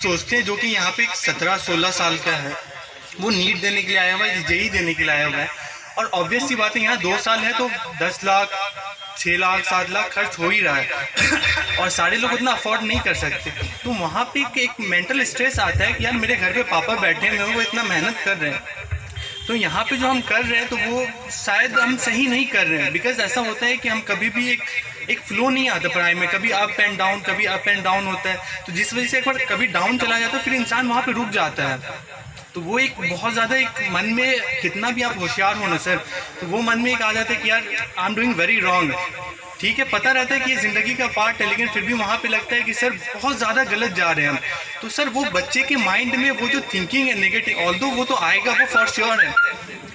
सोचते हैं जो कि यहाँ पे एक 17-16 साल का है, वो नीट देने के लिए आया हुआ है, जेई देने के लिए आया हुआ है, और ऑब्वियस सी बात है यहाँ 2 साल है तो 10 लाख 6 लाख 7 लाख खर्च हो ही रहा है और सारे लोग उतना अफोर्ड नहीं कर सकते। तो वहाँ पे एक मेंटल स्ट्रेस आता है कि यार मेरे घर पे पापा बैठे हुए हैं, वो इतना मेहनत कर रहे हैं, तो यहाँ पे जो हम कर रहे हैं तो वो शायद हम सही नहीं कर रहे हैं। बिकॉज ऐसा होता है कि हम कभी भी एक फ्लो नहीं आता पढ़ाई में, कभी अप एंड डाउन होता है, तो जिस वजह से एक बार कभी डाउन चला जाता है फिर इंसान वहाँ पे रुक जाता है। तो वो एक बहुत ज़्यादा एक मन में, कितना भी आप होशियार हो ना सर, तो वो मन में एक आ जाता है कि यार I am doing very wrong. ठीक है, पता रहता है कि ये ज़िंदगी का पार्ट है, लेकिन फिर भी वहाँ पे लगता है कि सर बहुत ज़्यादा गलत जा रहे हैं हम। तो सर वो बच्चे के माइंड में वो जो थिंकिंग है नेगेटिव, ऑल्दो वो तो आएगा, वो फॉर श्योर है,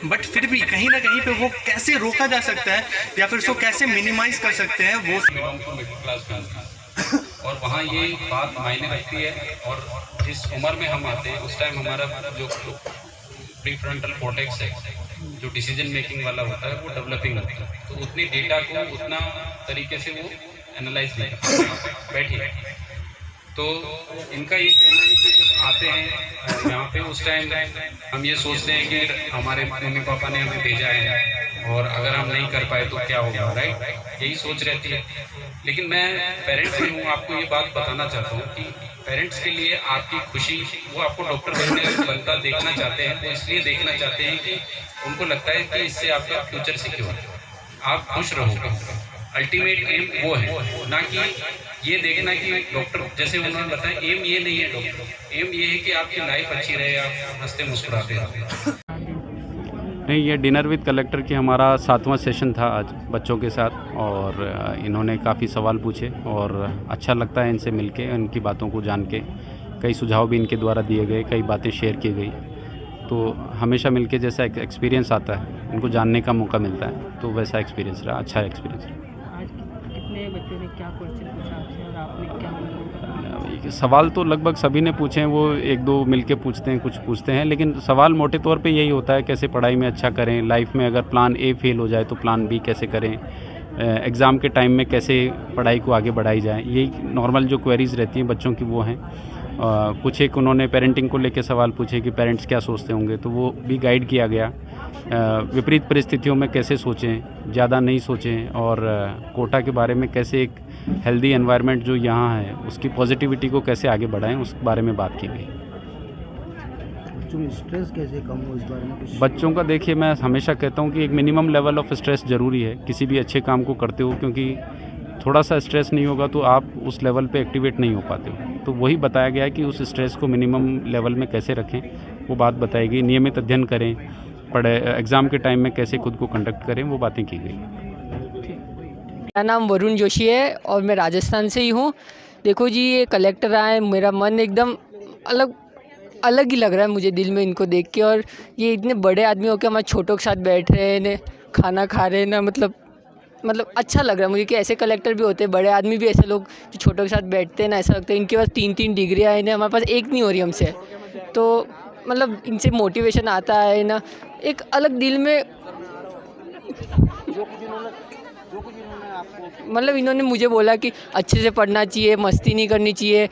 बट फिर भी कहीं ना कहीं पे वो कैसे रोका जा सकता है या फिर उसको कैसे मिनिमाइज कर सकते हैं वो। और वहाँ ये बात मायने रखती है, और जिस उम्र में हम आते हैं उस टाइम हमारा जो प्रीफ्रंटल कॉर्टेक्स है, जो डिसीजन मेकिंग वाला होता है, वो डेवलपिंग होता है, तो उतनी डेटा को उतना तरीके से वो एनालाइज नहीं करते। बैठिए, तो इनका ये कहना है कि जब आते हैं यहाँ पे उस टाइम हम ये सोचते हैं कि हमारे मम्मी पापा ने हमें भेजा है और अगर हम नहीं कर पाए तो क्या होगा, राइट, यही सोच रहती है। लेकिन मैं पेरेंट्स भी हूँ, आपको ये बात बताना चाहता हूँ कि पेरेंट्स के लिए आपकी खुशी, वो आपको डॉक्टर बनता देखना चाहते हैं, वो इसलिए देखना चाहते हैं कि उनको लगता है कि इससे आपका फ्यूचर सिक्योर है, आप खुश रहोगे। अल्टीमेट एम वो है, ना कि ये देखना कि डॉक्टर, जैसे उन्होंने बताया, एम ये नहीं है डॉक्टर, एम ये है कि आपकी लाइफ अच्छी रहे, आप हंसते मुस्कुराते रहे। नहीं, ये डिनर विद कलेक्टर की हमारा 7वां सेशन था आज बच्चों के साथ, और इन्होंने काफ़ी सवाल पूछे और अच्छा लगता है इनसे मिलके, इनकी बातों को जान के। कई सुझाव भी इनके द्वारा दिए गए, कई बातें शेयर की गई, तो हमेशा मिलके जैसा एक एक्सपीरियंस आता है, इनको जानने का मौका मिलता है, तो वैसा एक्सपीरियंस रहा, अच्छा एक्सपीरियंस रहा। आज कितने बच्चों ने क्या क्वेश्चन पूछा आपसे और आपने क्या सवाल तो लगभग सभी ने पूछे हैं, वो 1-2 मिलके पूछते हैं, कुछ पूछते हैं, लेकिन सवाल मोटे तौर पे यही होता है कैसे पढ़ाई में अच्छा करें, लाइफ में अगर प्लान ए फेल हो जाए तो प्लान बी कैसे करें, एग्ज़ाम के टाइम में कैसे पढ़ाई को आगे बढ़ाई जाए, यही नॉर्मल जो क्वेरीज़ रहती हैं बच्चों की वो हैं। कुछ एक उन्होंने पेरेंटिंग को लेके सवाल पूछे कि पेरेंट्स क्या सोचते होंगे, तो वो भी गाइड किया गया। विपरीत परिस्थितियों में कैसे सोचें, ज़्यादा नहीं सोचें, और कोटा के बारे में कैसे एक हेल्दी एनवायरनमेंट जो यहाँ है उसकी पॉजिटिविटी को कैसे आगे बढ़ाएं, उस बारे में बात की गई। स्ट्रेस कैसे कम हो, इस बारे में कुछ? बच्चों का देखिए, मैं हमेशा कहता हूँ कि एक मिनिमम लेवल ऑफ स्ट्रेस ज़रूरी है किसी भी अच्छे काम को करते हो, क्योंकि थोड़ा सा स्ट्रेस नहीं होगा तो आप उस लेवल पे एक्टिवेट नहीं हो पाते हो। तो वही बताया गया है कि उस स्ट्रेस को मिनिमम लेवल में कैसे रखें, वो बात बताई गई। नियमित अध्ययन करें, पढ़े, एग्ज़ाम के टाइम में कैसे खुद को कंडक्ट करें, वो बातें की गई। मेरा नाम वरुण जोशी है और मैं राजस्थान से ही हूँ। देखो जी, ये कलेक्टर आए, मेरा मन एकदम अलग ही लग रहा है मुझे दिल में इनको देख के। और ये इतने बड़े आदमी होकर हमारे छोटों के साथ बैठ रहे हैं, खाना खा रहे हैं ना, मतलब अच्छा लग रहा है मुझे कि ऐसे कलेक्टर भी होते हैं, बड़े आदमी भी ऐसे लोग जो छोटों के साथ बैठते हैं ना, ऐसा लगता है इनके पास 3-3 डिग्रियाँ हैं, हमारे पास एक नहीं हो रही हमसे। तो मतलब इनसे मोटिवेशन आता है ना, एक अलग दिल में, मतलब इन्होंने मुझे बोला कि अच्छे से पढ़ना चाहिए, मस्ती नहीं करनी चाहिए।